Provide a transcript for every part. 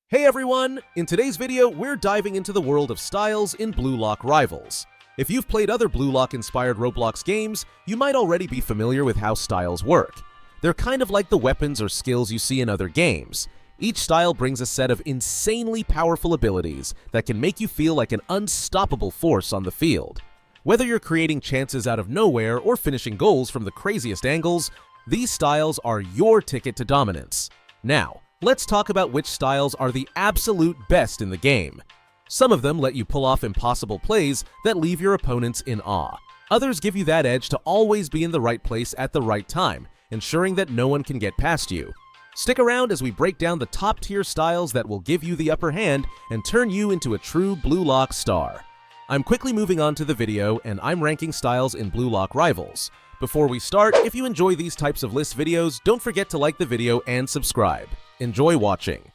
Hey everyone! In today's video, we're diving into the world of styles in Blue Lock Rivals. If you've played other Blue Lock-inspired Roblox games, you might already be familiar with how styles work. They're kind of like the weapons or skills you see in other games. Each style brings a set of insanely powerful abilities that can make you feel like an unstoppable force on the field. Whether you're creating chances out of nowhere or finishing goals from the craziest angles, these styles are your ticket to dominance. Now, let's talk about which styles are the absolute best in the game. Some of them let you pull off impossible plays that leave your opponents in awe. Others give you that edge to always be in the right place at the right time, ensuring that no one can get past you. Stick around as we break down the top-tier styles that will give you the upper hand and turn you into a true Blue Lock star. I'm quickly moving on to the video, and I'm ranking styles in Blue Lock Rivals. Before we start, if you enjoy these types of list videos, don't forget to like the video and subscribe. Enjoy watching.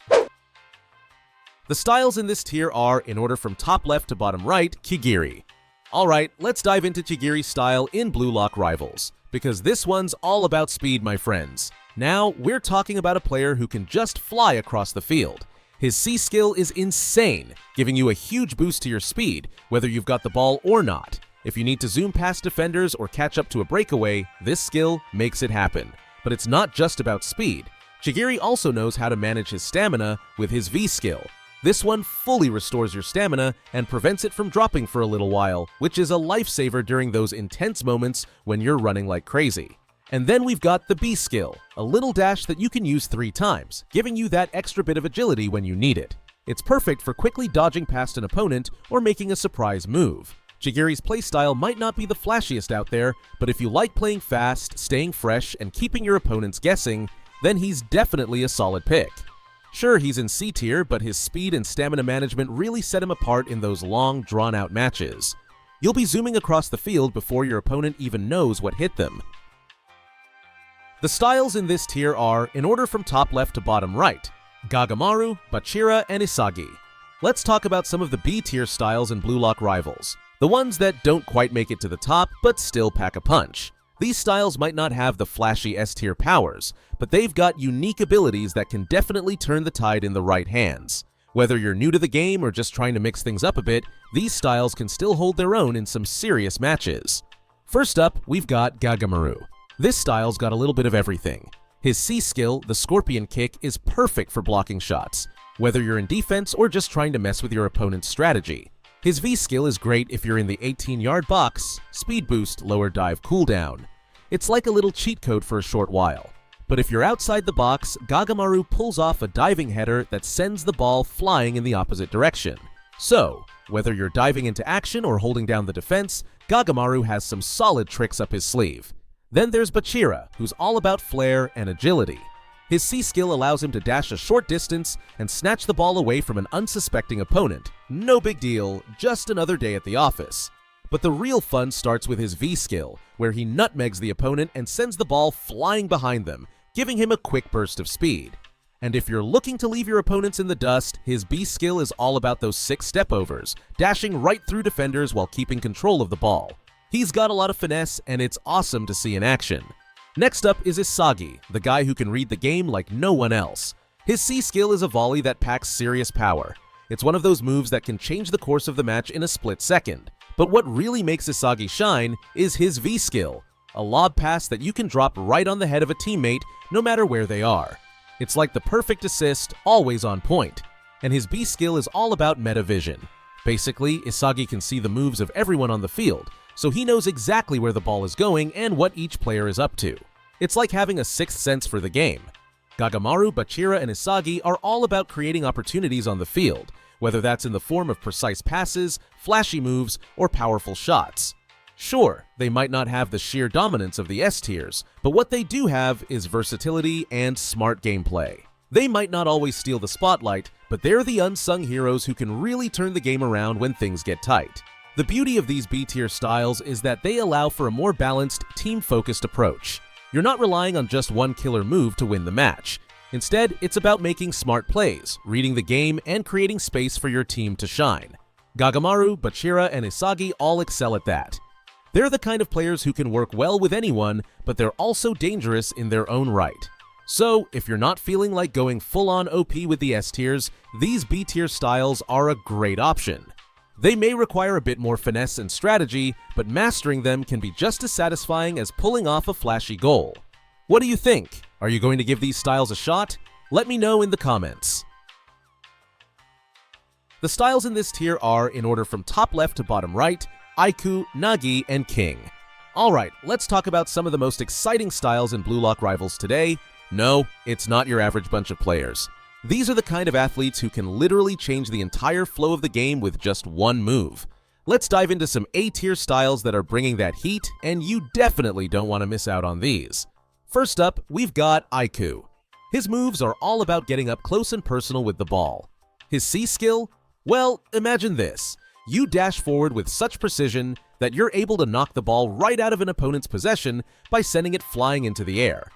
The styles in this tier are, in order from top left to bottom right, Chigiri. Alright, let's dive into Chigiri's style in Blue Lock Rivals, because this one's all about speed, my friends. Now, we're talking about a player who can just fly across the field. His C skill is insane, giving you a huge boost to your speed, whether you've got the ball or not. If you need to zoom past defenders or catch up to a breakaway, this skill makes it happen. But it's not just about speed. Chigiri also knows how to manage his stamina with his V skill. This one fully restores your stamina and prevents it from dropping for a little while, which is a lifesaver during those intense moments when you're running like crazy. And then we've got the B skill, a little dash that you can use 3 times, giving you that extra bit of agility when you need it. It's perfect for quickly dodging past an opponent or making a surprise move. Chigiri's playstyle might not be the flashiest out there, but if you like playing fast, staying fresh, and keeping your opponents guessing, then he's definitely a solid pick. Sure, he's in C tier, but his speed and stamina management really set him apart in those long, drawn-out matches. You'll be zooming across the field before your opponent even knows what hit them. The styles in this tier are, in order from top left to bottom right, Gagamaru, Bachira, and Isagi. Let's talk about some of the B tier styles in Blue Lock Rivals, the ones that don't quite make it to the top, but still pack a punch. These styles might not have the flashy S-tier powers, but they've got unique abilities that can definitely turn the tide in the right hands. Whether you're new to the game or just trying to mix things up a bit, these styles can still hold their own in some serious matches. First up, we've got Gagamaru. This style's got a little bit of everything. His C skill, the Scorpion Kick, is perfect for blocking shots, whether you're in defense or just trying to mess with your opponent's strategy. His V skill is great if you're in the 18-yard box, speed boost, lower dive cooldown. It's like a little cheat code for a short while. But if you're outside the box, Gagamaru pulls off a diving header that sends the ball flying in the opposite direction. So, whether you're diving into action or holding down the defense, Gagamaru has some solid tricks up his sleeve. Then there's Bachira, who's all about flair and agility. His C skill allows him to dash a short distance and snatch the ball away from an unsuspecting opponent. No big deal, just another day at the office. But the real fun starts with his V skill, where he nutmegs the opponent and sends the ball flying behind them, giving him a quick burst of speed. And if you're looking to leave your opponents in the dust, his B skill is all about those 6 step-overs, dashing right through defenders while keeping control of the ball. He's got a lot of finesse, and it's awesome to see in action. Next up is Isagi, the guy who can read the game like no one else. His C skill is a volley that packs serious power. It's one of those moves that can change the course of the match in a split second. But what really makes Isagi shine is his V skill, a lob pass that you can drop right on the head of a teammate no matter where they are. It's like the perfect assist, always on point. And his B skill is all about meta vision. Basically, Isagi can see the moves of everyone on the field, so he knows exactly where the ball is going and what each player is up to. It's like having a sixth sense for the game. Gagamaru, Bachira, and Isagi are all about creating opportunities on the field, whether that's in the form of precise passes, flashy moves, or powerful shots. Sure, they might not have the sheer dominance of the S tiers, but what they do have is versatility and smart gameplay. They might not always steal the spotlight, but they're the unsung heroes who can really turn the game around when things get tight. The beauty of these B-tier styles is that they allow for a more balanced, team-focused approach. You're not relying on just one killer move to win the match. Instead, it's about making smart plays, reading the game, and creating space for your team to shine. Gagamaru, Bachira, and Isagi all excel at that. They're the kind of players who can work well with anyone, but they're also dangerous in their own right. So, if you're not feeling like going full-on OP with the S tiers, these B tier styles are a great option. They may require a bit more finesse and strategy, but mastering them can be just as satisfying as pulling off a flashy goal. What do you think? Are you going to give these styles a shot? Let me know in the comments. The styles in this tier are, in order from top left to bottom right, AIKU, Nagi, and King. Alright, let's talk about some of the most exciting styles in Blue Lock Rivals today. No, it's not your average bunch of players. These are the kind of athletes who can literally change the entire flow of the game with just one move. Let's dive into some A-tier styles that are bringing that heat, and you definitely don't want to miss out on these. First up, we've got AIKU. His moves are all about getting up close and personal with the ball. His C skill? Well, imagine this. You dash forward with such precision that you're able to knock the ball right out of an opponent's possession by sending it flying into the air.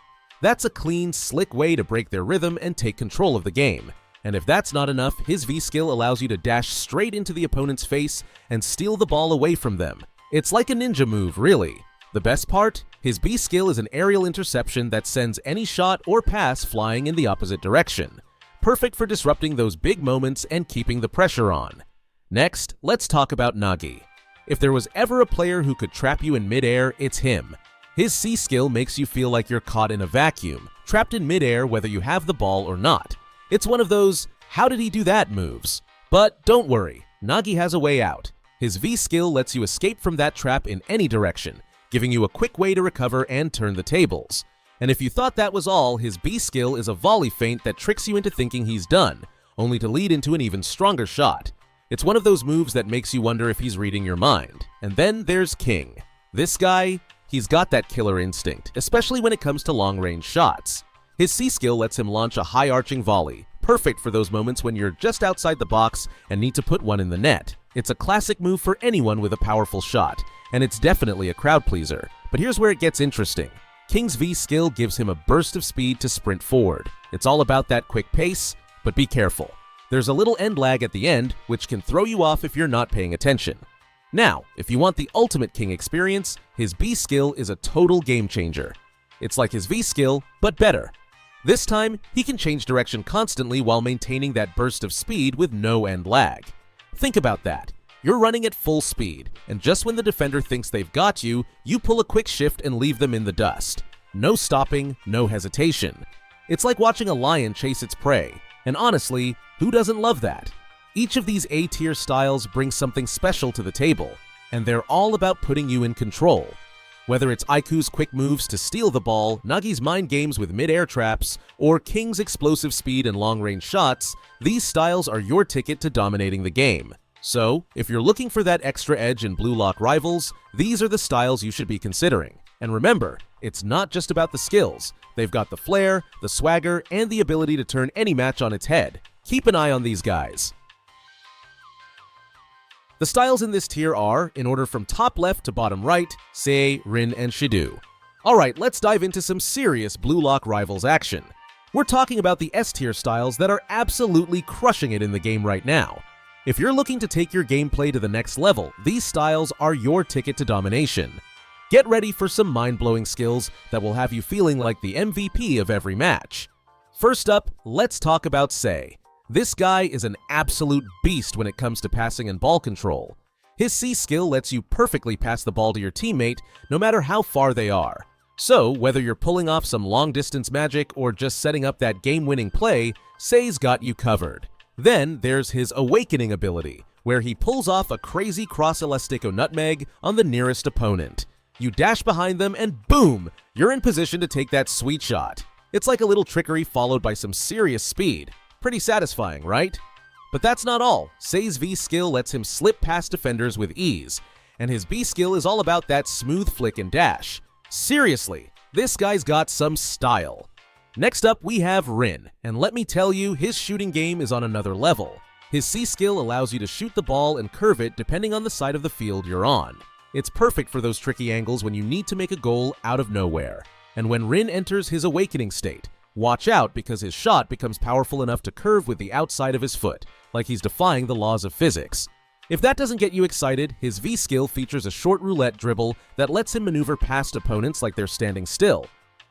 That's a clean, slick way to break their rhythm and take control of the game. And if that's not enough, his V skill allows you to dash straight into the opponent's face and steal the ball away from them. It's like a ninja move, really. The best part? His B skill is an aerial interception that sends any shot or pass flying in the opposite direction. Perfect for disrupting those big moments and keeping the pressure on. Next, let's talk about Nagi. If there was ever a player who could trap you in midair, it's him. His C skill makes you feel like you're caught in a vacuum, trapped in midair whether you have the ball or not. It's one of those, how did he do that moves? But don't worry, Nagi has a way out. His V skill lets you escape from that trap in any direction, giving you a quick way to recover and turn the tables. And if you thought that was all, his B skill is a volley feint that tricks you into thinking he's done, only to lead into an even stronger shot. It's one of those moves that makes you wonder if he's reading your mind. And then there's King. This guy, he's got that killer instinct, especially when it comes to long-range shots. His C skill lets him launch a high-arching volley, perfect for those moments when you're just outside the box and need to put one in the net. It's a classic move for anyone with a powerful shot, and it's definitely a crowd pleaser. But here's where it gets interesting. King's V skill gives him a burst of speed to sprint forward. It's all about that quick pace, but be careful. There's a little end lag at the end, which can throw you off if you're not paying attention. Now, if you want the ultimate King experience, his B skill is a total game changer. It's like his V skill, but better. This time, he can change direction constantly while maintaining that burst of speed with no end lag. Think about that. You're running at full speed, and just when the defender thinks they've got you, you pull a quick shift and leave them in the dust. No stopping, no hesitation. It's like watching a lion chase its prey, and honestly, who doesn't love that? Each of these A-tier styles brings something special to the table, and they're all about putting you in control. Whether it's AIKU's quick moves to steal the ball, Nagi's mind games with mid-air traps, or King's explosive speed and long-range shots, these styles are your ticket to dominating the game. So, if you're looking for that extra edge in Blue Lock Rivals, these are the styles you should be considering. And remember, it's not just about the skills. They've got the flair, the swagger, and the ability to turn any match on its head. Keep an eye on these guys. The styles in this tier are, in order from top left to bottom right, Sei, Rin, and Shidu. Alright, let's dive into some serious Blue Lock Rivals action. We're talking about the S-tier styles that are absolutely crushing it in the game right now. If you're looking to take your gameplay to the next level, these styles are your ticket to domination. Get ready for some mind-blowing skills that will have you feeling like the MVP of every match. First up, let's talk about Sei. This guy is an absolute beast when it comes to passing and ball control. His C skill lets you perfectly pass the ball to your teammate no matter how far they are. So, whether you're pulling off some long-distance magic or just setting up that game-winning play, Sei's got you covered. Then there's his Awakening ability, where he pulls off a crazy cross-elastico nutmeg on the nearest opponent. You dash behind them and boom! You're in position to take that sweet shot. It's like a little trickery followed by some serious speed. Pretty satisfying, right? But that's not all. Sei's V skill lets him slip past defenders with ease, and his B skill is all about that smooth flick and dash. Seriously, this guy's got some style. Next up, we have Rin, and let me tell you, his shooting game is on another level. His C skill allows you to shoot the ball and curve it depending on the side of the field you're on. It's perfect for those tricky angles when you need to make a goal out of nowhere. And when Rin enters his Awakening state, watch out because his shot becomes powerful enough to curve with the outside of his foot, like he's defying the laws of physics. If that doesn't get you excited, his V skill features a short roulette dribble that lets him maneuver past opponents like they're standing still.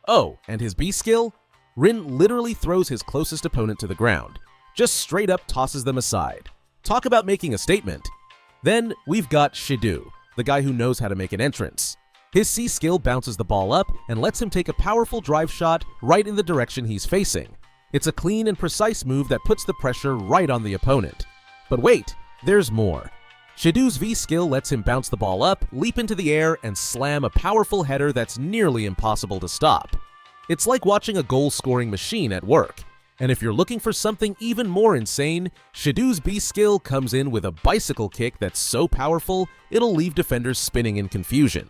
Oh, and his B skill? Rin literally throws his closest opponent to the ground, just straight up tosses them aside. Talk about making a statement. Then we've got Shidu, the guy who knows how to make an entrance. His C skill bounces the ball up and lets him take a powerful drive shot right in the direction he's facing. It's a clean and precise move that puts the pressure right on the opponent. But wait, there's more. Shidu's V skill lets him bounce the ball up, leap into the air, and slam a powerful header that's nearly impossible to stop. It's like watching a goal-scoring machine at work. And if you're looking for something even more insane, Shidu's B skill comes in with a bicycle kick that's so powerful, it'll leave defenders spinning in confusion.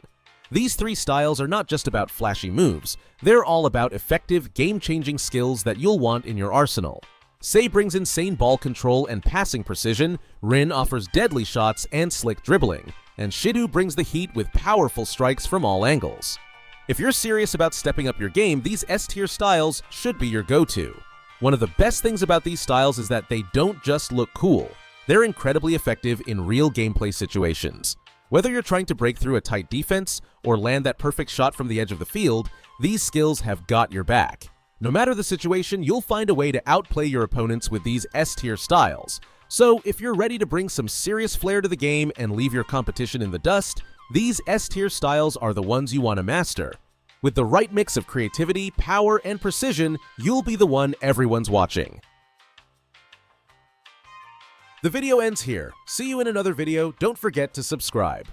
These three styles are not just about flashy moves, they're all about effective, game-changing skills that you'll want in your arsenal. Sei brings insane ball control and passing precision, Rin offers deadly shots and slick dribbling, and Shidu brings the heat with powerful strikes from all angles. If you're serious about stepping up your game, these S-tier styles should be your go-to. One of the best things about these styles is that they don't just look cool, they're incredibly effective in real gameplay situations. Whether you're trying to break through a tight defense or land that perfect shot from the edge of the field, these skills have got your back. No matter the situation, you'll find a way to outplay your opponents with these S-tier styles. So if you're ready to bring some serious flair to the game and leave your competition in the dust, these S-tier styles are the ones you want to master. With the right mix of creativity, power, and precision, you'll be the one everyone's watching. The video ends here. See you in another video. Don't forget to subscribe.